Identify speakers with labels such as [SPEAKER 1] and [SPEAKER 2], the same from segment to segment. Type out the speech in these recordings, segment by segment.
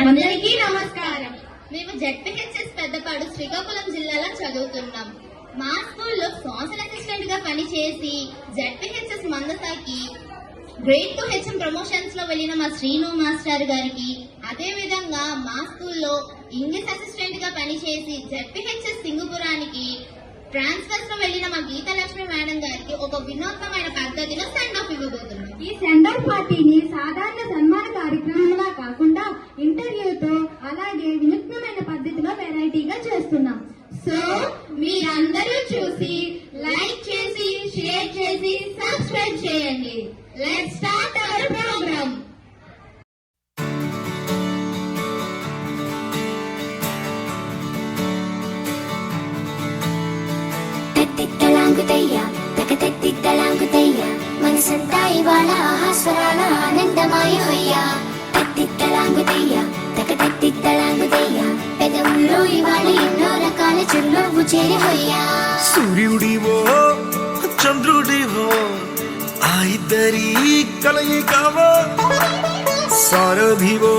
[SPEAKER 1] అందరికీ నమస్కారం.
[SPEAKER 2] మేము జెడ్పీహెచ్ఎస్ పెద్దపాడు శ్రీకాకుళం జిల్లాలో చదువుతున్నాం. మా స్కూల్లో సోషల్ అసిస్టెంట్ గా పనిచేసి జెడ్పీహెచ్ఎస్ మందసాకి గ్రేడ్ 2 హెచ్ఎం ప్రమోషన్స్ లో వెళ్ళిన మా శ్రీను మాస్టర్ గారికి, అదే విధంగా మా స్కూల్లో ఇంగ్లీష్ అసిస్టెంట్ గా పనిచేసి జెడ్పీహెచ్ఎస్ సింగుపురానికి ట్రాన్స్ఫర్స్ లో వెళ్ళిన మా గీతాలక్ష్మి మేడం గారికి ఒక వినూత్నమైన పద్ధతిలో సెండ్ ఆఫ్ ఇవ్వబోతున్నాం.
[SPEAKER 1] ఈ సెండ్ ఆఫ్ పార్టీని సాధారణ సన్మాన కార్యక్రమంలా కాకుండా ఇంటర్వ్యూతో అలాగే వినూత్నమైన పద్ధతిలో వెరైటీగా చేస్తున్నాం. సో మీరందరూ చూసి లైక్ చేసి షేర్ చేసి సబ్స్క్రైబ్ చేయండి. Let's start our programme.
[SPEAKER 3] తగతిద్దలాంగుతయ్య మనసంతా ఇవాళ ఆహాస్వరాల ఆనందమాయ హొయ్యా. తగ్గిద్దలాంగుతయ్య తగతిద్దలాంగుతయ్య పెదవుల్లో ఇవాళ ఎన్నో రకాల చిరునవ్వు చేరి హొయ్యా.
[SPEAKER 4] సూర్యుడివో చంద్రుడివో ఆ ఇద్దరి కలయికవో, సారథివో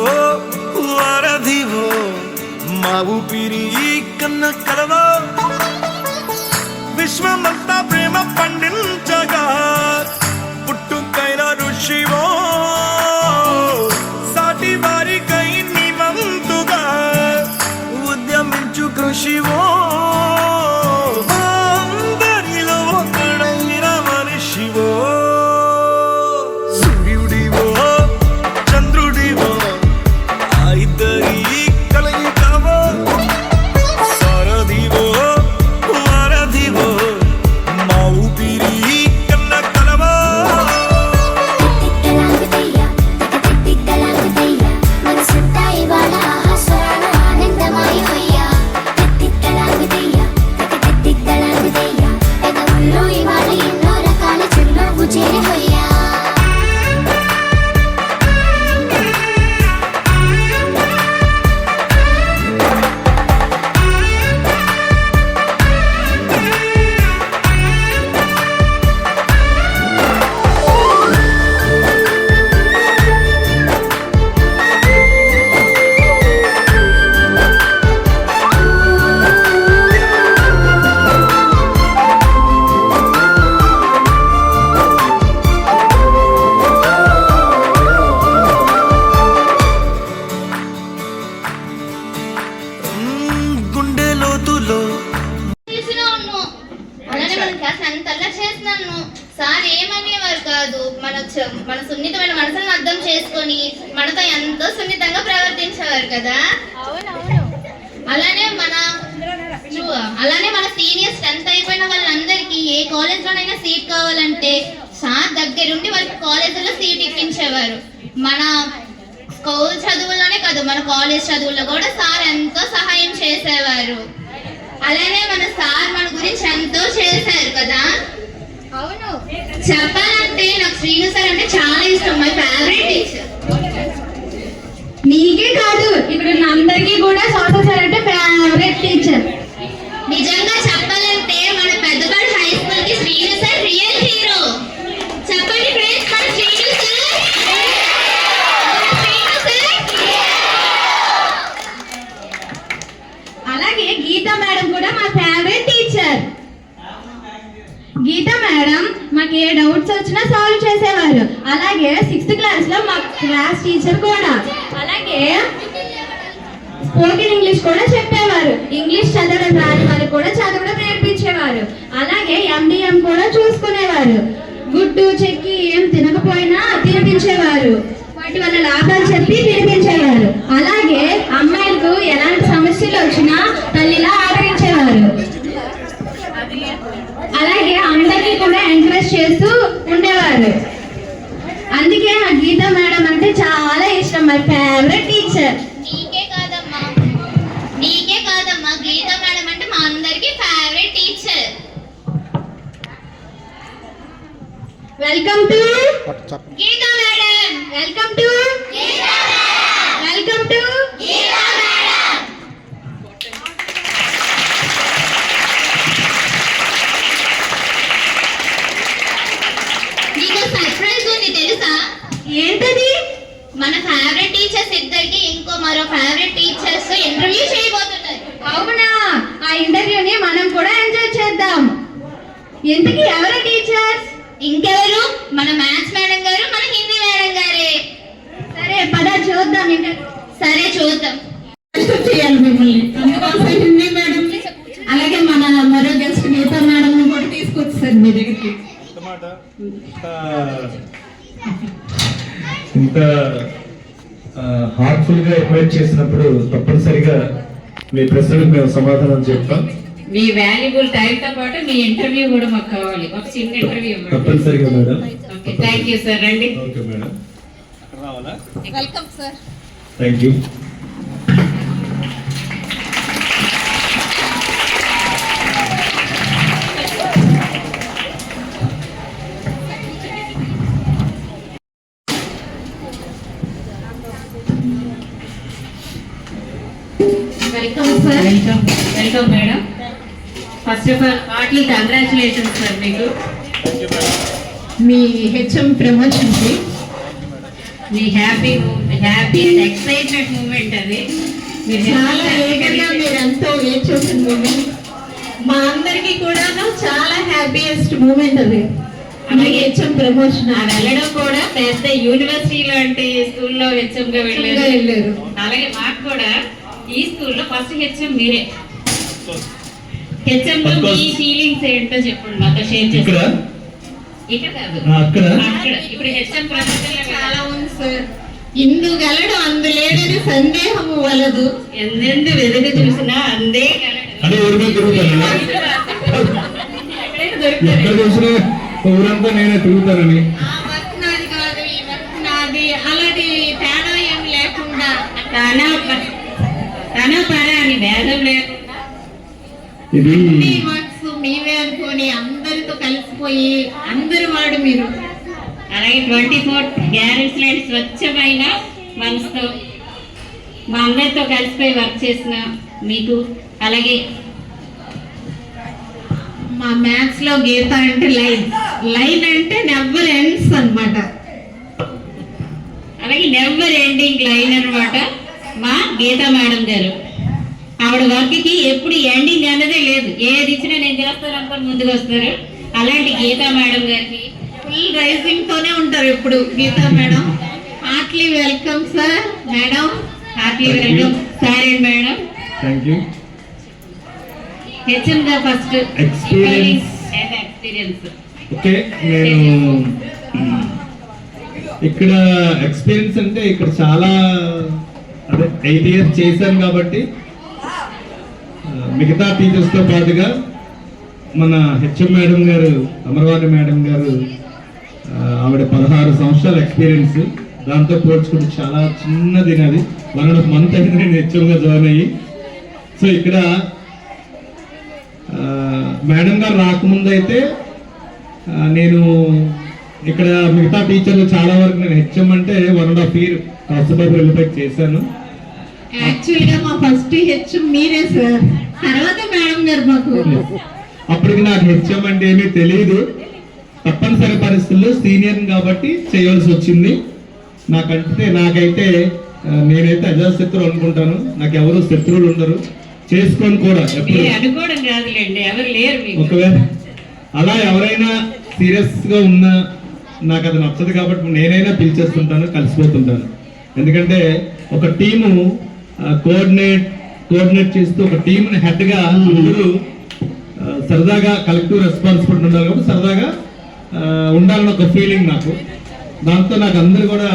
[SPEAKER 4] వారధివో మా ఊపిరి కన్న కలవో. విశ్వమంతా ప్రేమ పండించగా పుట్టుకైన ఋషివో, సాటి వారికై నివంతుగా ఉద్యమించు కృషివో. అందరిలో ఒకడైన మనిషివో. సూర్యుడివో చంద్రుడివో ఆ ఇద్దరి కలయికవో, సారథివో వారధివో మా ఊపిరి కన్న కలవో.
[SPEAKER 3] తగ్గిద్దలాంగుతయ్య తగతిద్దలాంగుతయ్య మనసంతా ఇవాళ ఆహాస్వరాల ఆనందమాయ హొయ్యా. తగ్గిద్దలాంగుతయ్య తగతిద్దలాంగుతయ్య పెదవుల్లో ఇవాళ ఎన్నో రకాల చిరునవ్వు చేరి హొయ్యా.
[SPEAKER 4] గుండె లోతులో
[SPEAKER 2] తెలిసినా ఉన్నాను. అలానే మన క్లాస్ అంతల్లా చేస్తున్నాను. సార్ ఏమనేవారు కాదు. మన సున్నితమైన మనసులను అర్థం చేసుకొని మనతో ఎంతో సున్నితంగా ప్రవర్తించేవారు కదా. అలానే మన సీనియర్స్ 10th అయిపోయిన వాళ్ళందరికీ ఏ కాలేజ్ లోనైనా సీట్ కావాలంటే సార్ దగ్గరుండి వాళ్ళకి కాలేజీలో సీట్ ఇప్పించేవారు. మన స్కూల్ చదువుల్లోనే కాదు, మన కాలేజ్ చదువుల్లో కూడా సార్ ఎంతో సహాయం చేసేవారు. అలానే మన సార్ మన గురించి ఎంతో చేశారు కదా. అవును, చెప్పాలంటే నాకు శ్రీను సార్ అంటే చాలా ఇష్టం. My favourite teacher.
[SPEAKER 1] నీకే కాదు ఇక్కడ ఉన్న అందరికీ కూడా సోషల్ సార్ అంటే ఫేవరెట్ టీచర్.
[SPEAKER 2] నిజంగా చెప్పాలంటే మన పెద్దపాడు హై స్కూల్ కి శ్రీను సార్ రియల్ హీరో. చెప్పండి ఫ్రెండ్స్, మన శ్రీను సార్.
[SPEAKER 1] అలాగే గీతా మేడం కూడా మా ఫేవరెట్ టీచర్. గీతా మేడం మాకు ఏ డౌట్స్ వచ్చినా సాల్వ్ చేసేవారు. అలాగే 6th క్లాస్ లో మా క్లాస్ టీచర్ కూడా. అలాగే స్పోకెన్ ఇంగ్లీష్ కూడా చెప్పేవారు. ఇంగ్లీష్ చదవడం రాని వాళ్ళకి కూడా చదవడం నేర్పించేవారు. అలాగే MDM కూడా చూసుకునేవారు. గుడ్డు చెక్కి ఏం తినకపోయినా తినిపించేవారు. వాటి వల్ల లాభాలు చెప్పి తినిపించేవారు. అలాగే అమ్మాయిలకు ఎలాంటి సమస్యలు వచ్చినా తల్లిలా ఆదరించేవారు. అలాగే అందరికీ కూడా ఎంకరేజ్ చేస్తూ ఉండేవారు. అందుకే ఆ గీతా మేడం అంటే చాలా ఇష్టం. My favourite teacher.
[SPEAKER 2] నీకే కాదమ్మా, గీతా మేడం అంటే మా అందరికి favourite teacher.
[SPEAKER 1] Welcome to
[SPEAKER 2] Geetha madam.
[SPEAKER 1] Welcome to welcome to
[SPEAKER 2] నీకు సర్ప్రైజ్ ఉంది తెలుసా?
[SPEAKER 1] ఏంటది?
[SPEAKER 2] మన మన ఫేవరెట్ టీచర్స్ ఇద్దరికి మరో ఫేవరెట్ టీచర్స్ ఇంటర్వ్యూ చేయబోతున్నారు.
[SPEAKER 1] అవునా? ఆ ఇంటర్వ్యూని మనం కూడా ఎంజాయ్ చేద్దాం. ఎందుకు ఎవరు టీచర్స్?
[SPEAKER 2] ఇంకెవరు? మన మ్యాథ్స్ మేడం గారు, మన హిందీ మేడం గారే.
[SPEAKER 1] సరే పద చూద్దాం.
[SPEAKER 2] సరే చూద్దాం.
[SPEAKER 1] చేయాలి మిమ్మల్ని అందుకోసం హిందీ మేడం, అలాగే మన మరో గెస్ట్ గీతా మేడం కూడా తీసుకొచ్చారు మీ దగ్గరికి.
[SPEAKER 5] ఇంత హార్ట్ఫుల్ గా ఇన్వైట్ చేసినప్పుడు తప్పనిసరిగా మీ ప్రశ్నలకు మేము సమాధానం చెప్తాం.
[SPEAKER 6] మీ వాల్యుబుల్ టైం తో పాటు మీ ఇంటర్వ్యూ కూడా మాకు కావాలి. ఒక చిన్న ఇంటర్వ్యూ
[SPEAKER 5] తప్పనిసరిగా madam.
[SPEAKER 6] Okay, thank you sir. రండి.
[SPEAKER 5] Okay madam.
[SPEAKER 6] Welcome sir.
[SPEAKER 5] Thank you.
[SPEAKER 6] Welcome sir. Welcome welcome madam. First of all heartly congratulations sir మీకు
[SPEAKER 1] మీ హెచ్ఎం ప్రమోషన్ కి.
[SPEAKER 6] మీ హ్యాపీ అండ్ ఎక్సైట్మెంట్ మూమెంట్ అది. మీరు
[SPEAKER 1] చాలా ఏగర్గా మీరు ఎంతో వెయిట్ చేసిన మూమెంట్, మా అందరికి కూడా చాలా హ్యాపీయెస్ట్ మూమెంట్ అది. అలాగే హెచ్ఎం ప్రమోషన్
[SPEAKER 6] వెళ్ళడం కూడా పెద్ద యూనివర్సిటీ లాంటి స్కూల్లో హెచ్ఎం గా వెళ్ళారు. అలాగే మాకు కూడా ఈ స్కూల్లో ఫస్ట్ హెచ్ఎం మీరే. హెచ్ఎం లో మీ ఫీలింగ్స్ ఏంటో చెప్పండి, మాతో షేర్ చేస్తారు. ఇక్కడ కాదు,
[SPEAKER 5] అక్కడ
[SPEAKER 6] ఇప్పుడు హెచ్ఎం ప్రపంచంలో
[SPEAKER 1] చాలా ఉంది సార్. ఇందు గలడు అందు లేడని సందేహము వలదు,
[SPEAKER 6] ఎందెందు వెలుగు చూసినా అందే
[SPEAKER 5] అదే ఊరిలో తిరుగుతాను. ఎక్కడ చూసినా ఊరంతా నేనే తిరుగుతానని.
[SPEAKER 1] ఆ వర్క్ నాది కాదు, ఈ వర్క్ నాది, అలాంటి తేడా ఏం లేకుండా
[SPEAKER 6] తన పర అని భేదం లేకుండా
[SPEAKER 5] ఇది
[SPEAKER 1] అన్ని వర్క్స్ మీవే అనుకొని అందరితో కలిసిపోయి అందరి వాడు మీరు.
[SPEAKER 6] అలాగే 24 గ్యారెంట్స్ లాంటి స్వచ్ఛమైన మనసుతో మా అందరితో కలిసిపోయి వర్క్ చేసిన మీకు, అలాగే
[SPEAKER 1] మా మ్యాథ్స్ లో గీత అంటే లైన్ అంటే నెవర్ ఎండ్స్ అన్నమాట.
[SPEAKER 6] అలాగే నెవర్ ఎండింగ్ లైన్ అన్నమాట మా గీతా మేడం గారు. ఆవిడ వర్క్ కి ఎప్పుడు ఎండింగ్ అన్నదే లేదు. ఏది ఇచ్చినా నేను చేస్తాను అనుకొని ముందుకు వస్తారు. అలాంటి గీతా మేడం గారికి
[SPEAKER 1] ఫుల్ రైజింగ్ తోనే ఉంటారు ఎప్పుడు Geetha madam. Heartly welcome sir. Madam
[SPEAKER 6] heartly welcome sir and madam.
[SPEAKER 5] Thank you.
[SPEAKER 6] HM గా ఫస్ట్
[SPEAKER 5] Experience.
[SPEAKER 6] ఎక్స్పీరియన్స్.
[SPEAKER 5] ఓకే, నేను ఇక్కడ ఎక్స్పీరియన్స్ అంటే ఇక్కడ చాలా అదే 8 years చేశాను కాబట్టి మిగతా టీచర్స్తో పాటుగా మన హెచ్ఎం మేడం గారు, అమరవాణి మేడం గారు, ఆవిడ 16 సంవత్సరాల ఎక్స్పీరియన్స్. దాంతో పోల్చుకుంటే చాలా చిన్నది. అది 1.5 month అయింది నేను హెచ్ఎంగా జాయిన్ అయ్యి. సో ఇక్కడ మేడం గారు రాకముందు అయితే నేను ఇక్కడ మిగతా టీచర్లు చాలా వరకు నేను హెచ్ఎం అంటే 1.5 year కౌసబాబు వెళ్ళిపోయి చేశాను.
[SPEAKER 1] యాక్చువల్ గా మా ఫస్ట్ హెచ్ఎం మీరే సార్, తర్వాత మేడం గారు మాకు.
[SPEAKER 5] అప్పటికి నాకు హెచ్ఎం అంటే ఏమీ తెలియదు. తప్పనిసరి పరిస్థితుల్లో సీనియర్ కాబట్టి చేయవలసి వచ్చింది. నాకైతే నేనైతే అజాశత్రువు అనుకుంటాను. నాకు ఎవరు శత్రువులు ఉండరు, చేసుకొని కూడా ఎప్పుడు
[SPEAKER 6] అనుకోవడం కాదులేండి, ఎవరు లేరు మీకు.
[SPEAKER 5] ఒకవేళ అలా ఎవరైనా సీరియస్ గా ఉన్నా నాకు అది నచ్చదు కాబట్టి నేనైనా పిలిచేస్తుంటాను, కలిసిపోతుంటాను. ఎందుకంటే ఒక టీము కోఆర్డినేట్ చేస్తూ ఒక టీంని హెడ్ గా అందరూ సరదాగా కలెక్టివ్ రెస్పాన్సిబిలిటీ ఉండాలి కాబట్టి సరదాగా ఉండాలని ఒక ఫీలింగ్ నాకు. దాంతో నాకు అందరూ కూడా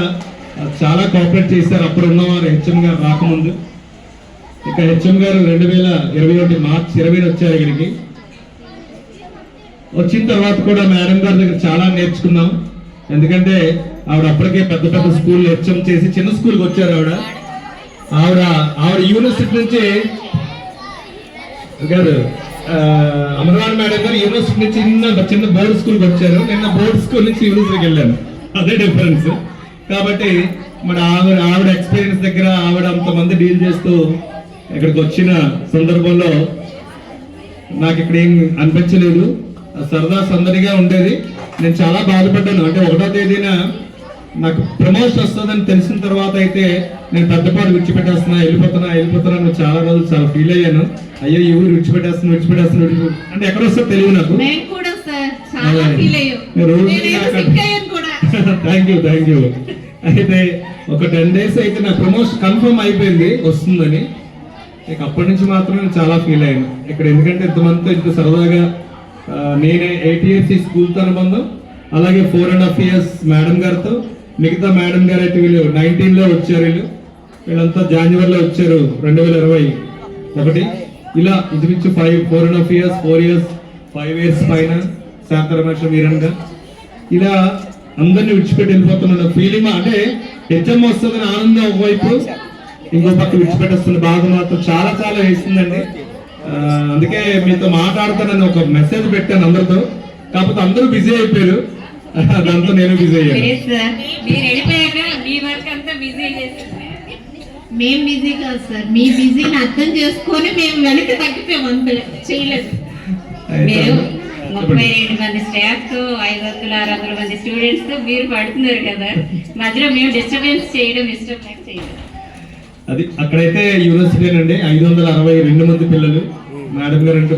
[SPEAKER 5] చాలా కోఆపరేట్ చేశారు. అప్పుడు ఉన్నవారు హెచ్ఎం గారు రాకముందు. ఇక హెచ్ఎం గారు 2021 March 20 వచ్చారు ఇక్కడికి. వచ్చిన తర్వాత కూడా మేడం గారి దగ్గర చాలా నేర్చుకున్నాం. ఎందుకంటే ఆవిడ అప్పటికే పెద్ద స్కూల్ హెచ్ఎం చేసి చిన్న స్కూల్కి వచ్చారు. ఆవిడ యూనివర్సిటీ నుంచి గారు అమరవాణి మేడం గారు యూనివర్సిటీ నుంచి చిన్న బోర్డ్ స్కూల్కి వచ్చారు. నిన్న బోర్డ్ స్కూల్ నుంచి యూనివర్సిటీకి వెళ్ళాను. అదే డిఫరెన్స్. కాబట్టి మరి ఆవిడ ఎక్స్పీరియన్స్ దగ్గర ఆవిడ అంతమంది డీల్ చేస్తూ ఇక్కడికి వచ్చిన సందర్భంలో నాకు ఇక్కడ ఏం అనిపించలేదు. సరదా సందడిగా ఉండేది. నేను చాలా బాధపడ్డాను. అంటే 1వ తేదీన నాకు ప్రమోషన్ వస్తుందని తెలిసిన తర్వాత అయితే నేను పెద్దపాటు విడిచిపెట్టేస్తున్నా వెళ్ళిపోతున్నా అని చాలా రోజులు చాలా ఫీల్ అయ్యాను. అయ్యో ఈ ఊరు విడిచిపెట్టేస్తున్నా అంటే ఎక్కడ వస్తో తెలియదు నాకు.
[SPEAKER 6] మేము కూడా సార్ చాలా ఫీల్ అయ్యాం.
[SPEAKER 5] Thank you. అయితే ఒక 10 days అయితే నా ప్రమోషన్ కన్ఫర్మ్ అయిపోయింది వస్తుందని. ఇక అప్పటి నుంచి మాత్రం నేను చాలా ఫీల్ అయ్యాను ఇక్కడ. ఎందుకంటే ఇంతమందితో ఇంత సరదాగా నేనే 8 years ఈ స్కూల్తో అనుబంధం, అలాగే 4.5 years మేడం గారితో. మిగతా మేడం గారు అయితే వీళ్ళు 19లో వచ్చారు, వీళ్ళంతా జనవరిలో వచ్చారు 2021. ఇలా ఇంచుమించు 4.5 years 4 years 5 years పైన శాంత రమేష్ వీరంగా ఇలా అందరినీ విడిచిపెట్టి వెళ్ళిపోతున్న ఫీలింగ్. అంటే హెచ్ఎం వస్తుందని ఆనందం ఒకవైపు, ఇంకో పక్క విడిచిపెట్టేస్తున్న బాధ మాత్రం చాలా చాలా వేస్తుందండి. అందుకే మీతో మాట్లాడుతానని ఒక మెసేజ్ పెట్టాను అందరితో, కాకపోతే అందరూ బిజీ అయిపోయారు, దాంతో నేను బిజీ అయ్యాను.
[SPEAKER 6] మీరు వెళ్ళిపోయాక మీ వర్క్ అంతా బిజీ చేసేసారు.
[SPEAKER 1] మేము బిజీ కాదు సార్, మీ బిజీని అర్థం చేసుకొని మేము వెనక్కి తగ్గిపోయాం, అంతే చేయలేదు.
[SPEAKER 6] మీరు 32 మంది స్టాఫ్ తో 500-600 మంది స్టూడెంట్స్ తో మీరు పడుతున్నారు కదా, మధ్యలో మేము డిస్టర్బెన్స్ చేయడం ఇష్టం లేక చేయలేదు.
[SPEAKER 5] అది అక్కడైతే యూనివర్సిటీ నుండి 562 మంది పిల్లలు, మేడం గారు అంటే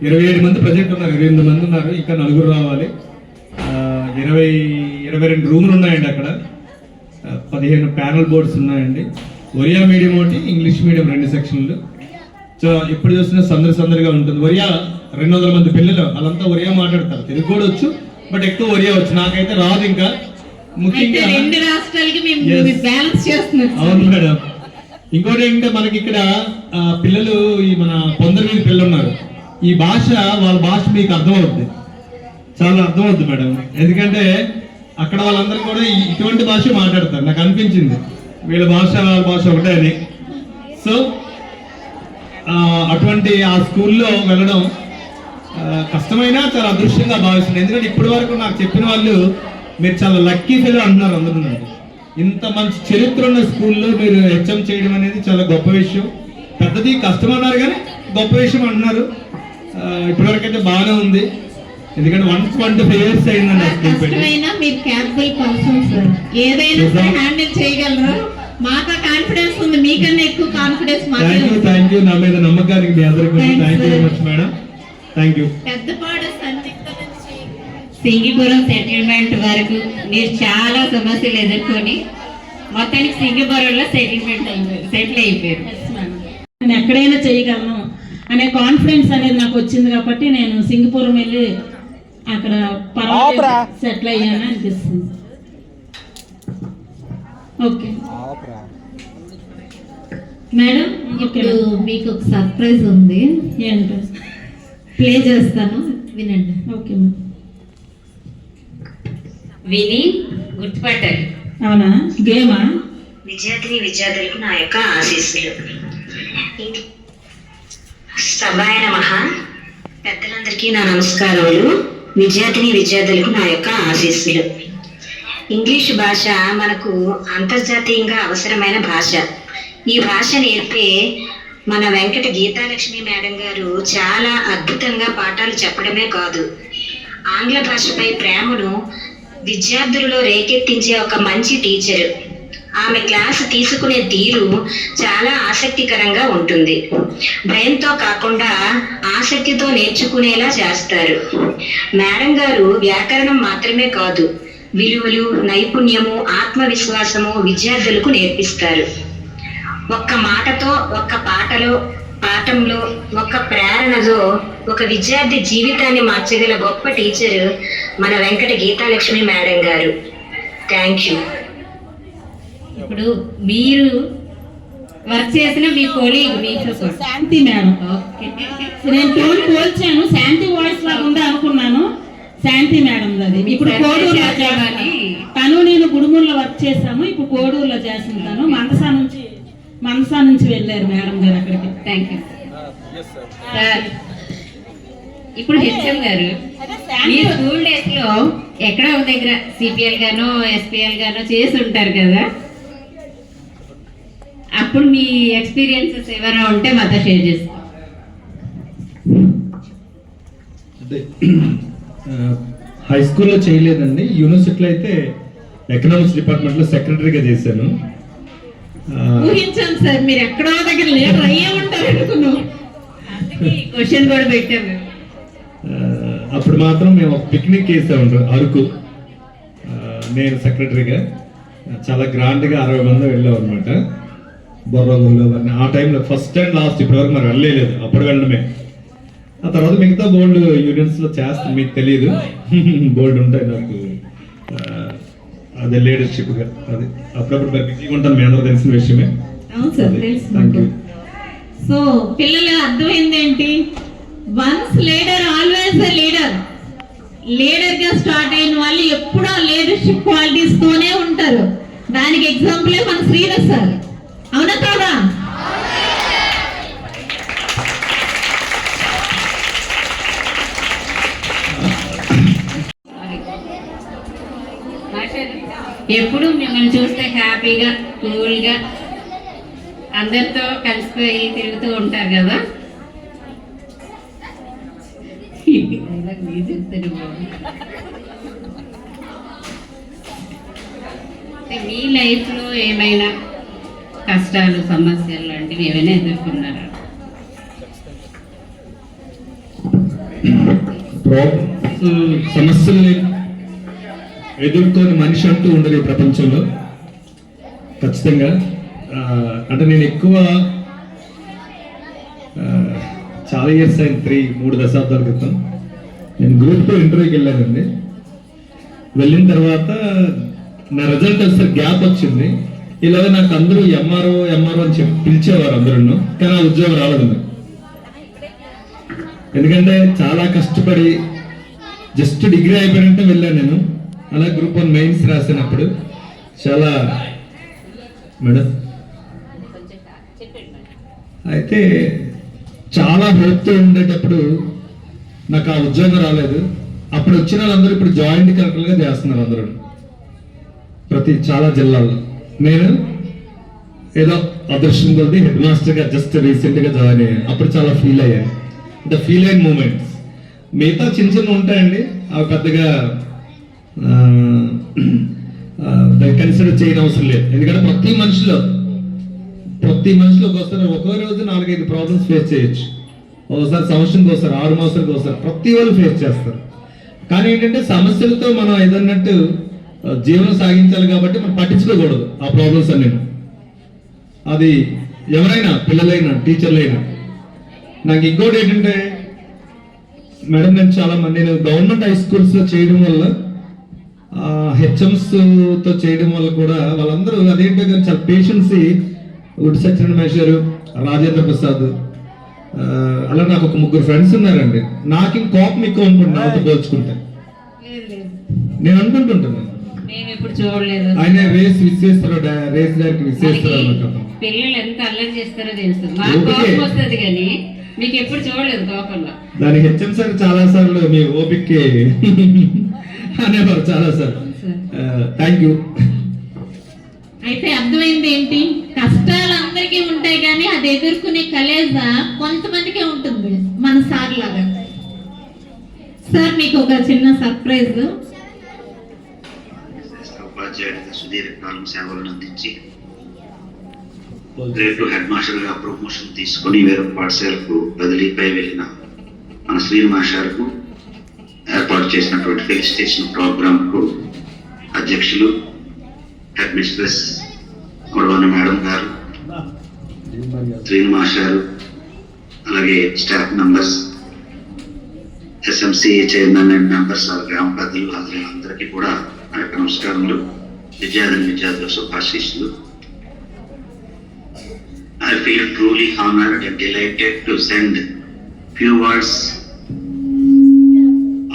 [SPEAKER 5] 27 మంది ప్రజెంట్ ఉన్నారు, 28 మంది ఉన్నారు, ఇంకా 4 రావాలి. 22 రూములు ఉన్నాయండి అక్కడ, 15 ప్యానల్ బోర్డ్స్ ఉన్నాయండి. ఒరియా మీడియం ఒకటి, ఇంగ్లీష్ మీడియం 2 సెక్షన్లు. సో ఇప్పుడు చూసిన సందడిగా ఉంటుంది. ఒరియా 200 మంది పిల్లలు, వాళ్ళంతా ఒరియా మాట్లాడతారు, తెలుగు కూడా వచ్చు, బట్ ఎక్కువ ఒరియా వచ్చు. నాకైతే రాదు. ఇంకా ముఖ్యంగా
[SPEAKER 1] 2 రాష్ట్రాలకి మేము బ్యాలెన్స్ చేస్తున్నాం.
[SPEAKER 5] అవును మేడం. ఇంకోటి ఏంటంటే మనకి ఇక్కడ పిల్లలు, ఈ మన 15 పిల్లలు ఉన్నారు, ఈ భాష వాళ్ళ భాష మీకు అర్థమవుతుంది, చాలా అర్థమవుతుంది మేడం. ఎందుకంటే అక్కడ వాళ్ళందరూ కూడా ఇటువంటి భాష మాట్లాడతారు. నాకు అనిపించింది వీళ్ళ భాష వాళ్ళ భాష ఒకటే అని. సో అటువంటి ఆ స్కూల్లో వెళ్ళడం కష్టమైనా చాలా అదృష్టంగా భావిస్తుంది. ఎందుకంటే ఇప్పటి వరకు నాకు చెప్పిన వాళ్ళు మీరు చాలా లక్కీ ఫెలో అంటున్నారు అందరూ. ఇంత మంచి చరిత్ర ఉన్న స్కూల్లో మీరు హెచ్ఎం చేయడం అనేది చాలా గొప్ప విషయం. పెద్దది కష్టం అన్నారు కానీ గొప్ప విషయం అంటున్నారు. ఇప్పటివరకు అయితే బాగానే ఉంది, ఎందుకంటే 125 years అయిందండి ఆ స్కూల్ పెట్టి.
[SPEAKER 1] మీరు క్యాపబుల్ పర్సన్ సార్, ఏదైనా హ్యాండిల్ చేయగలరు. మాకు కాన్ఫిడెన్స్ ఉంది, మీకన్నా ఎక్కువ కాన్ఫిడెన్స్.
[SPEAKER 5] Thank you. నా మీద నమ్మకానికి మీ అందరికీ thank you very much madam. Thank you.
[SPEAKER 1] Peddapadu సంయుక్త నుంచి
[SPEAKER 6] సింగిపురం సెటిల్మెంట్ వరకు మీరు చాలా సమస్యలు ఎదుర్కొని మొత్తానికి సింగిపురంలో సెటిల్ అయిపోయారు.
[SPEAKER 7] నేను ఎక్కడైనా చేయగలను అనే కాన్ఫిడెన్స్ అనేది నాకు వచ్చింది కాబట్టి నేను సింగపూర్ వెళ్ళి అక్కడ పర్వాలేదు సెటిల్ అయ్యాను అనిపిస్తుంది. ఓకే
[SPEAKER 1] మేడం, ఇప్పుడు మీకు ఒక సర్ప్రైజ్ ఉంది,
[SPEAKER 7] ఏంటో
[SPEAKER 1] ప్లే చేస్తాను, వినండి.
[SPEAKER 7] ఓకే
[SPEAKER 6] విని గుర్తుపట్టారు.
[SPEAKER 7] అవునా, గేమా?
[SPEAKER 8] విద్యార్థులకు నా యొక్క ఆశీస్సులు. సభాయ నమః. పెద్దలందరికీ నా నమస్కారములు. విద్యార్థులకు నా యొక్క ఆశీస్సులు. ఇంగ్లీష్ భాష మనకు అంతర్జాతీయంగా అవసరమైన భాష. ఈ భాష నేర్పే మన వెంకట గీతాలక్ష్మి మేడం గారు చాలా అద్భుతంగా పాఠాలు చెప్పడమే కాదు, ఆంగ్ల భాషపై ప్రేమను విద్యార్థులలో రేకెత్తించే ఒక మంచి టీచరు. ఆమె క్లాసు తీసుకునే తీరు చాలా ఆసక్తికరంగా ఉంటుంది. భయంతో కాకుండా ఆసక్తితో నేర్చుకునేలా చేస్తారు. మేడం గారు వ్యాకరణం మాత్రమే కాదు, విలువలు, నైపుణ్యము, ఆత్మవిశ్వాసము విద్యార్థులకు నేర్పిస్తారు. ఒక్క మాటతో, ఒక్క పాఠంలో, ఒక్క ప్రేరణతో ఒక విద్యార్థి జీవితాన్ని మార్చగల గొప్ప టీచరు మన వెంకట గీతాలక్ష్మి మేడం గారు. Thank you.
[SPEAKER 6] ఇప్పుడు మీరు వర్క్ చేసిన మీ కొలీగ్
[SPEAKER 7] శాంతి మేడం. నేను టోన్ పోల్చాను, శాంతి వాయిస్ లాగా ఉంది అనుకున్నాను, శాంతి మేడం అది. ఇప్పుడు కోడూరులో చేయాలని తను నేను గుడుమూరులో వర్క్ చేశాము, ఇప్పుడు కోడూరులో చేస్తుంటాను. మనసా నుంచి వెళ్ళారు మేడం గారు అక్కడికి.
[SPEAKER 6] Thank you sir. ఇప్పుడు హెచ్ఎం గారు మీ స్కూల్ డేస్ లో ఎక్కడో ఒక దగ్గర సిపిఎల్ గానో ఎస్పీఎల్ గానో చేసి ఉంటారు కదా, అప్పుడు మీ ఎక్స్పీరియన్సెస్ ఏమైనా ఉంటే మాతో షేర్ చేసుకో.
[SPEAKER 5] హై స్కూల్లో చేయలేదండి, యూనివర్సిటీలో అయితే ఎకనామిక్స్ డిపార్ట్మెంట్లో సెక్రటరీగా చేశాను.
[SPEAKER 7] ఊహించాను సార్, మీరు ఎక్కడో దగ్గర లేరు అయ్యే ఉంటారు అనుకున్నాం.
[SPEAKER 6] క్వశ్చన్ కూడా పెట్టాము.
[SPEAKER 5] అప్పుడు మాత్రం మేము ఒక పిక్నిక్ వేసాము అరకు. నేను సెక్రటరీగా చాలా గ్రాండ్గా 60 మంది వెళ్ళాం అనమాట. బొర్రగోలు అవన్నీ ఆ టైంలో ఫస్ట్ అండ్ లాస్ట్ ఇప్పటివరకు మరి వెళ్ళలేదు, అప్పుడు వెళ్ళడమే. ఆ తర్వాత మిగతా బోల్డ్ యూనియన్స్లో చేస్తాను, మీకు తెలియదు బోల్డ్ ఉంటాయి నాకు. అదే లీడర్షిప్గా అది అప్పుడప్పుడు మరి బిజీగా ఉంటాను, మీ అందరూ తెలిసిన విషయమే.
[SPEAKER 7] అవును సార్, తెలుసు.
[SPEAKER 5] Thank you.
[SPEAKER 7] సో పిల్లలు అర్థమైంది ఏంటి? Once leader always a leader. Leader గా స్టార్ట్ అయిన వాళ్ళు ఎప్పుడూ లీడర్షిప్ క్వాలిటీస్ తోనే ఉంటారు. దానికి ఎగ్జాంపులే మన శ్రీరస్ సార్. అవునా కాదా?
[SPEAKER 6] ఎప్పుడు మిమ్మల్ని చూస్తే హ్యాపీగా కూల్గా అందరితో కలిసిపోయి తిరుగుతూ ఉంటారు కదా. మీ లైఫ్లో ఏమైనా కష్టాలు సమస్యలు లాంటివి ఏమైనా ఎదుర్కొన్నారా?
[SPEAKER 5] సమస్యల్ని ఎదుర్కొని మనిషి అంటూ ఉండదు ఈ ప్రపంచంలో ఖచ్చితంగా. అంటే నేను ఎక్కువ చాలా ఇయర్స్ అయింది, 3 దశాబ్దాల క్రితం నేను గ్రూప్ 2 ఇంటర్వ్యూకి వెళ్ళానండి. వెళ్ళిన తర్వాత నా రిజల్ట్ వస్తే గ్యాప్ వచ్చింది. ఇలాగ నాకు అందరూ ఎంఆర్ఓ అని చెప్పి పిలిచేవారు అందరూ, కానీ ఆ ఉద్యోగం రాలేదు నాకు. ఎందుకంటే చాలా కష్టపడి జస్ట్ డిగ్రీ అయిపోయినట్టే వెళ్ళాను నేను. అలా గ్రూప్ 1 మెయిన్స్ రాసినప్పుడు చాలా మేడం అయితే చాలా హోప్తో ఉండేటప్పుడు నాకు ఆ ఉద్యోగం రాలేదు. అప్పుడు వచ్చిన వాళ్ళందరూ ఇప్పుడు జాయింట్ కలెక్టర్గా చేస్తున్నారు అందరూ చాలా జిల్లాల్లో. నేను ఏదో అదృష్టం కొద్ది హెడ్ మాస్టర్గా జస్ట్ రీసెంట్గా జాయిన్ అయ్యాను. అప్పుడు చాలా ఫీల్ అయ్యాను. ద ఫీల్ అయిన మూమెంట్స్ మిగతా చిన్న చిన్న ఉంటాయండి, అవి పెద్దగా కన్సిడర్ చేయడం అవసరం లేదు. ఎందుకంటే ప్రతి మనిషిలో ఒకసారి ఒక్కో రోజు 4-5 ప్రాబ్లమ్స్ ఫేస్ చేయొచ్చు. ఒకసారి సంవత్సరానికి ఒకసారి 6 మాసాలకు ఒకసారి ప్రతి వాళ్ళు ఫేస్ చేస్తారు. కానీ ఏంటంటే సమస్యలతో మనం ఏదన్నట్టు జీవనం సాగించాలి కాబట్టి మనం పట్టించుకోకూడదు ఆ ప్రాబ్లమ్స్ అన్నీ. అది ఎవరైనా పిల్లలైనా టీచర్లైనా. నాకు ఇంకోటి ఏంటంటే మేడం, నేను గవర్నమెంట్ హై స్కూల్స్లో చేయడం వల్ల హెచ్ఎంస్తో చేయడం వల్ల కూడా వాళ్ళందరూ అదేంటో కానీ చాలా పేషెన్సీ. గుడి సత్యనారాయణ మేషారు, రాజేంద్ర ప్రసాద్, అలా నాకు ఒక 3 ఫ్రెండ్స్ ఉన్నారండి. నాకు ఇంక కోపం ఎక్కువ అనుకుంటున్నాను వాళ్ళతో పోల్చుకుంటే. నేను అనుకుంటుంటాను ఆయన రేస్ డైరెక్ట్ విశ్వేశ్వరరావు.
[SPEAKER 6] పిల్లలు ఎంత అల్లరి చేస్తారో తెలుస్తుంది. మాకు కోపం వస్తుంది కానీ మీకు ఎప్పుడు చూడలేదు కోపంలో.
[SPEAKER 5] దానికి హెచ్ఎం సార్ చాలా సార్లు మీ ఓపిక్కి అనేవారు చాలా సార్లు. Thank you.
[SPEAKER 7] అయితే అర్థమైంది ఏంటి? కష్టాలు అందరికీ ఉంటాయి కానీ అది ఎదుర్కొనే కలేజా కొంతమందికే ఉంటుంది, మన సార్ లాగా. సార్ మీకు ఒక చిన్న సర్ప్రైజ్.
[SPEAKER 9] ఉపాధ్యాయుడిగా సుదీర్ఘకాలం సేవలను అందించి గ్రేడ్ 2 హెడ్ మాస్టర్ గా ప్రమోషన్ తీసుకుని వేరొక పాఠశాలకు బదిలీపై వెళ్ళిన మన శ్రీను మాస్టర్కు ఏర్పాటు చేసినటువంటి ఫెలిసిటేషన్ ప్రోగ్రామ్ కు అధ్యక్షులు హెడ్ మిస్ట్రెస్ కొడవని మేడం గారు, శ్రీను మాస్టర్, అలాగే staff members, SMC chairman and members, గ్రామ పెద్దలు, అందరికీ కూడా నా యొక్క నమస్కారములు. విద్యార్థుల శుభాశీస్సులు. I feel truly honored and delighted to send few words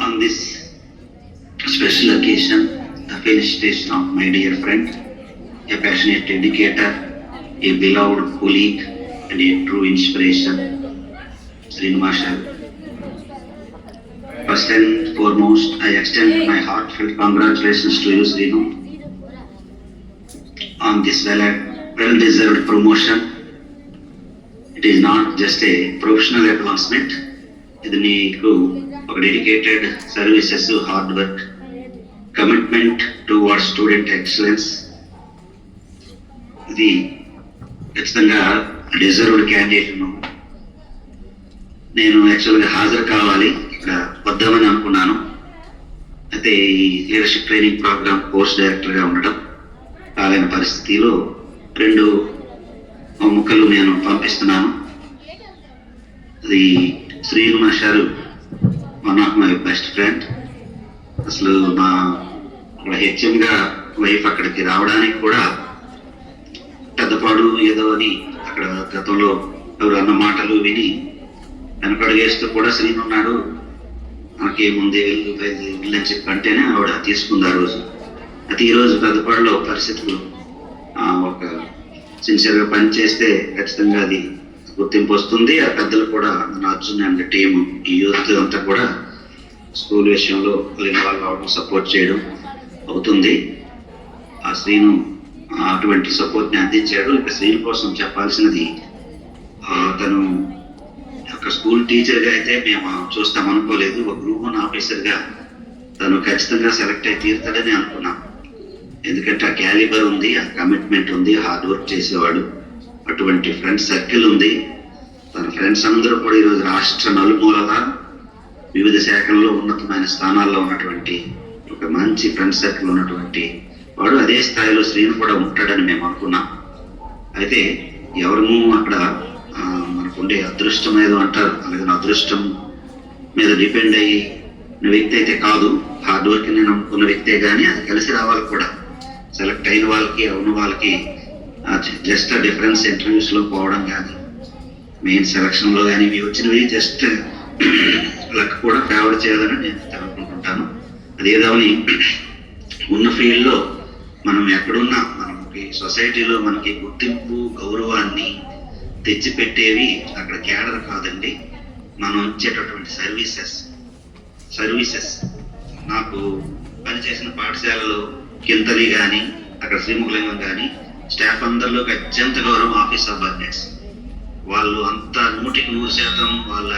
[SPEAKER 9] on this special occasion, the felicitation of my dear friend, a passionate educator, a beloved colleague, and a true inspiration, Srinu Master. First and foremost, I extend my heartfelt congratulations to you, Srinu, on this well-deserved promotion. It is not just a professional advancement. ఇది నీకు ఒక dedicated services, hard work commitment towards student excellence ఇది ఖచ్చితంగా deserved క్యాండిడేట్ను. నేను యాక్చువల్గా హాజరు కావాలి, ఇక్కడ వద్దామని అనుకున్నాను. అయితే ఈ లీడర్షిప్ ట్రైనింగ్ ప్రోగ్రామ్ కోర్స్ డైరెక్టర్గా ఉండడం కాలేని పరిస్థితిలో 2 ముక్కలు నేను పంపిస్తున్నాను. అది శ్రీను మాస్టారు one of my best friend. అసలు మా హెచ్ఎంగా వైఫ్ అక్కడికి రావడానికి కూడా పెద్దపాడు ఏదో అని అక్కడ గతంలో ఎవరు అన్న మాటలు విని వెనకడుగేస్తూ కూడా శ్రీను ఉన్నాడు, మనకేముంది వెళ్ళని చెప్పి అంటేనే ఆవిడ తీసుకుంది ఆ రోజు. అయితే ఈరోజు పెద్దపాడులో పరిస్థితులు ఒక సిన్సియర్గా పనిచేస్తే ఖచ్చితంగా అది గుర్తింపు వస్తుంది. ఆ పెద్దలు కూడా మన అర్జున్ అండ్ టీము, ఈ యూత్ అంతా కూడా స్కూల్ విషయంలో ఇన్వాల్వ్ అవ్వడం, సపోర్ట్ చేయడం అవుతుంది. ఆ శ్రీను అటువంటి సపోర్ట్ని అందించాడు. ఇక శ్రీను కోసం చెప్పాల్సినది, తను ఒక స్కూల్ టీచర్గా అయితే మేము చూస్తాం అనుకోలేదు. ఒక గ్రూప్ 1 ఆఫీసర్గా తను ఖచ్చితంగా సెలెక్ట్ అయి తీరుతాడని అనుకున్నాం. ఎందుకంటే ఆ క్యాలిబర్ ఉంది, ఆ కమిట్మెంట్ ఉంది, హార్డ్ వర్క్ చేసేవాడు, అటువంటి ఫ్రెండ్స్ సర్కిల్ ఉంది. తన ఫ్రెండ్స్ అందరూ కూడా ఈరోజు రాష్ట్ర నలుమూలలా వివిధ శాఖల్లో ఉన్నతమైన స్థానాల్లో ఉన్నటువంటి ఒక మంచి ఫ్రెండ్ సర్కిల్ ఉన్నటువంటి వాడు. అదే స్థాయిలో శ్రీను కూడా ఉంటాడని మేము అనుకున్నాం. అయితే ఎవరము అక్కడ మనకుండే అదృష్టం ఏదో అంటారు, అలాగే అదృష్టం మీద డిపెండ్ అయ్యిన వ్యక్తి అయితే కాదు. హార్డ్ వర్క్ నేను నమ్ముకున్న వ్యక్తే, కానీ అది కలిసి రావాలి కూడా. సెలెక్ట్ అయిన వాళ్ళకి అవున వాళ్ళకి జస్ట్ డిఫరెన్స్ ఇంటర్వ్యూస్లో పోవడం కానీ, మెయిన్ సెలక్షన్లో కానీ ఇవి వచ్చినవి జస్ట్ లక్ కూడా ఫేవర్ చేయాలని నేను అనుకుంటుంటాను. అదేదామని ఉన్న ఫీల్డ్లో మనం ఎక్కడున్నా మనకి సొసైటీలో మనకి గుర్తింపు గౌరవాన్ని తెచ్చిపెట్టేవి అక్కడ క్యాడర్ కాదండి, మనం ఇచ్చేటటువంటి సర్వీసెస్. నాకు పనిచేసిన పాఠశాలలో కింతలి కానీ అక్కడ శ్రీముఖలింగం కానీ స్టాఫ్ అందరిలోకి అత్యంత గౌరవం ఆఫీస్ సబార్డినేట్స్. వాళ్ళు అంతా 100% వాళ్ళ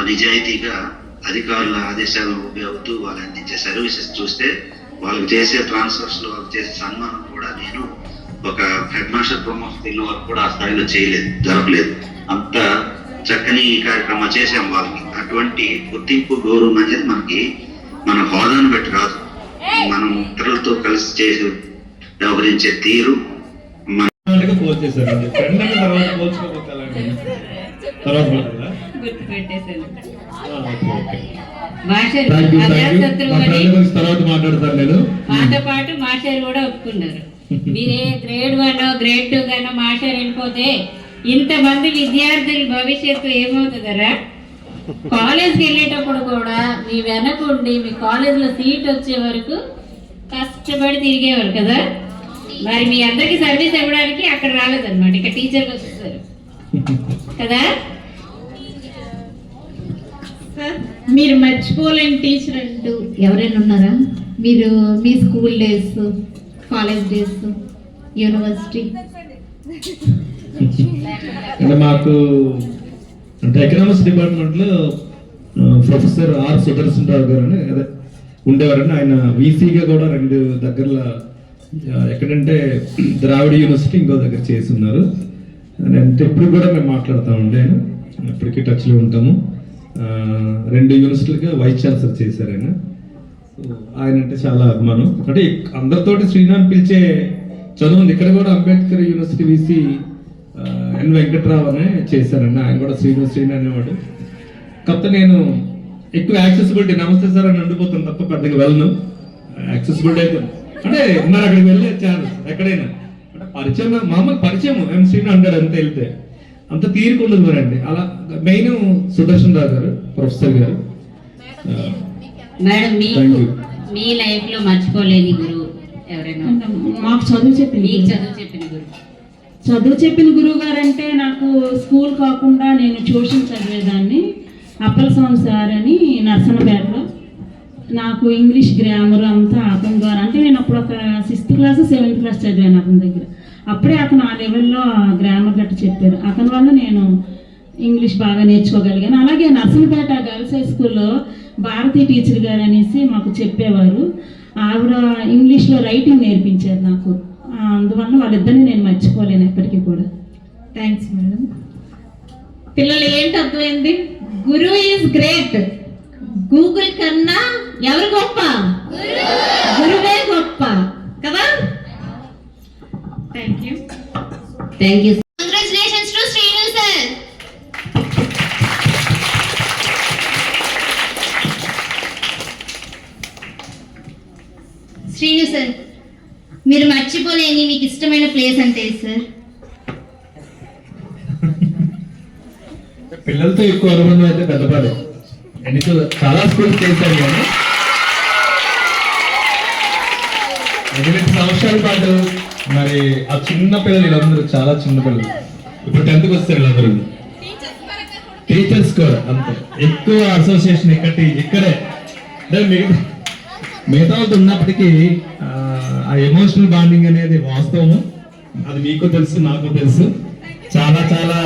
[SPEAKER 9] నిజాయితీగా అధికారుల ఆదేశాలను ఉపయోగిస్తూ వాళ్ళు అందించే సర్వీసెస్ చూస్తే, వాళ్ళకి చేసే ట్రాన్స్ఫర్స్లో వాళ్ళకి చేసే సన్మానం కూడా నేను ఒక హెడ్ మాస్టర్ ప్రమోషన్ తిన్న వరకు కూడా ఆ స్థాయిలో జరగలేదు. అంత చక్కని కార్యక్రమాలు చేసాం వాళ్ళకి. అటువంటి గుర్తింపు గౌరవం అనేది మనకి మన హోదాను బట్టి రాదు, మనం ఇతరులతో కలిసి చేసి వ్యవహరించే తీరు.
[SPEAKER 5] పోల్చేశారు ఫ్రెండ్ అన్న తర్వాత పోల్చుకోకపోతే తర్వాత మాట్లాడతాను నేను.
[SPEAKER 6] మాతో పాటు మాస్టర్ కూడా ఒప్పుకున్నారు. మీరే గ్రేడ్ 1 గ్రేడ్ 2 గానో మాస్టర్ వెళ్ళిపోతే ఇంతమంది విద్యార్థుల భవిష్యత్తు ఏమవుతుందరా? కాలేజ్కి వెళ్ళేటప్పుడు కూడా మీ వెనకుండి మీ కాలేజ్లో సీట్ వచ్చే వరకు కష్టపడి తిరిగేవారు కదా. మరి మీ అందరికి సర్వీస్ ఇవ్వడానికి అక్కడ రాలేదన్నమాట, ఇక్కడ టీచర్గా వస్తారు కదా.
[SPEAKER 7] మీరు మర్చిపోలేని టీచర్ అంటూ
[SPEAKER 1] ఎవరైనా ఉన్నారా? మీరు మీ school days, college days, university?
[SPEAKER 5] అంటే మాకు అంటే ఎకనామిక్స్ డిపార్ట్మెంట్లో ప్రొఫెసర్ ఆర్ సుదర్శన్ రావు గారు అని అదే ఉండేవారండి. ఆయన వీసీగా కూడా 2 దగ్గరలో, ఎక్కడంటే ద్రావిడ యూనివర్సిటీ ఇంకో దగ్గర చేసి ఉన్నారు. అంటే ఇప్పుడు కూడా మేము మాట్లాడుతామండి, ఆయన ఇప్పటికీ టచ్లో ఉంటాము. 2 యూనివర్సిటీలుగా వైస్ ఛాన్సలర్ చేశారు ఆయన. ఆయన అంటే చాలా అభిమానం. అంటే అందరితోటి శ్రీనాథ్ పిలిచే చదువు ఉంది. ఇక్కడ కూడా అంబేద్కర్ యూనివర్సిటీ వీసీ ఎన్ వెంకట్రావు అనే చేశారండి. ఆయన కూడా శ్రీను అనేవాడు. కాకపోతే నేను ఎక్కువ యాక్సెసిబిలిటీ నమస్తే సార్ అని ఉండిపోతాను తప్ప పెద్దగా వెళ్ళను. యాక్సెసిబిలిటీ అయితే అంటే మరి అక్కడికి వెళ్ళే ఛాన్స్ ఎక్కడైనా అంటే పరిచయం, మామూలు పరిచయం శ్రీను అంటాడు అంతే, వెళ్తే అంత తీరుకుండదు మరండి. అలా మెయిన్ సుదర్శన్ రావు గారు ప్రొఫెసర్ గారు.
[SPEAKER 6] మేడం మీ లైఫ్ లో మర్చిపోలేని గురువు ఎవరైనా?
[SPEAKER 7] మాకు చదువు చెప్పిన గురువు గారు అంటే నాకు స్కూల్ కాకుండా నేను ట్యూషన్ చదివేదాన్ని. అప్పలస్వామి సార్ అని నర్సన్నపేటలో. నాకు ఇంగ్లీష్ గ్రామర్ అంతా అతని ద్వారా, అంటే నేను అప్పుడు ఒక 6th క్లాస్ 7th క్లాస్ చదివాను అతని దగ్గర. అప్పుడే అతను ఆ లెవెల్లో గ్రామర్ గట్ట చెప్పారు. అతని వల్ల నేను ఇంగ్లీష్ బాగా నేర్చుకోగలిగాను. అలాగే నర్సన్నపేట గర్ల్స్ హై స్కూల్లో భారతీ టీచర్ గారు అనేసి మాకు చెప్పేవారు. ఆవిడ ఇంగ్లీష్లో రైటింగ్ నేర్పించారు నాకు. అందువల్ల వాళ్ళిద్దరిని నేను మర్చిపోలేను ఎప్పటికీ కూడా.
[SPEAKER 1] Thanks madam. పిల్లలు ఏంటి అర్థమైంది? గురువు ఈజ్ గ్రేట్. గూగుల్ కన్నా ఎవరు గొప్ప? గురువే గొప్ప కదా. Thank you.
[SPEAKER 6] Thank you.
[SPEAKER 2] Congratulations to Srinu sir. Srinu sir, మీరు మర్చిపోలేని మీకు ఇష్టమైన ప్లేస్ అంటే సార్?
[SPEAKER 5] పిల్లలతో ఎక్కువ అనుబంధం అయితే పెద్దపాడు. చాలా స్కూల్స్ చేశాను కానీ 8 సంవత్సరాల పాటు మరి ఆ చిన్న పిల్లలు వీళ్ళందరూ చాలా చిన్న పిల్లలు, ఇప్పుడు 10th వస్తారు వీళ్ళందరూ. టీచర్స్ కూడా అంతే ఎక్కువ అసోసియేషన్ ఇక్కడే అంటే మిగతా వాళ్ళతో ఉన్నప్పటికీ ఆ ఎమోషనల్ బాండింగ్ అనేది వాస్తవము. అది మీకు తెలుసు, నాకు తెలుసు. చాలా చాలా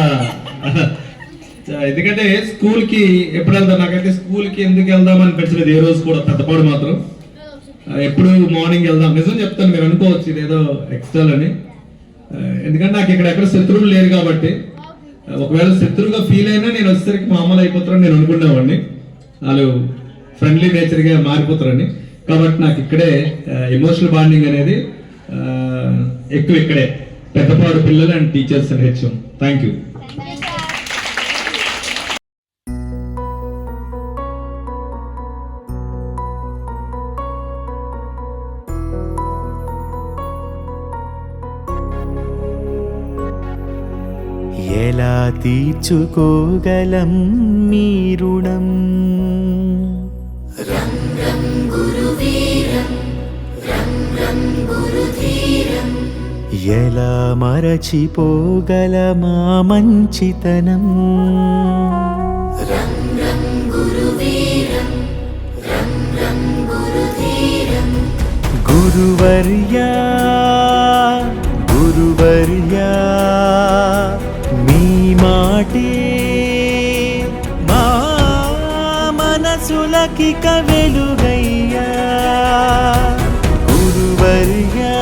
[SPEAKER 5] ఎందుకంటే స్కూల్కి ఎప్పుడు వెళ్తాం, నాకైతే స్కూల్కి ఎందుకు వెళ్దాం అనిపించలేదు ఏ రోజు కూడా. పెద్దపాడు మాత్రం ఎప్పుడు మార్నింగ్ వెళ్దాం. నిజం చెప్తాను, మీరు అనుకోవచ్చు ఇదేదో ఎక్స్ట్రా అని. ఎందుకంటే నాకు ఇక్కడ ఎక్కడ శత్రువులు లేరు కాబట్టి, ఒకవేళ శత్రువుగా ఫీల్ అయినా నేను వచ్చేసరికి మామూలు అయిపోతారని నేను అనుకునేవాడిని. వాళ్ళు ఫ్రెండ్లీ నేచర్గా మారిపోతారని. కాబట్టి నాకు ఇక్కడే ఎమోషనల్ బాండింగ్ అనేది ఎక్కువ ఇక్కడే. పెద్దపాడు పిల్లలు and teachers and HM. Thank you.
[SPEAKER 10] ఎలా తీర్చుకోగలం మీ రుణం? ఎలా మరచిపోగలమా మంచితనం? గురువర్యా గురువర్యా, మీ మాటే మా మనసులకి వెలుగయ్యా. గురువర్యా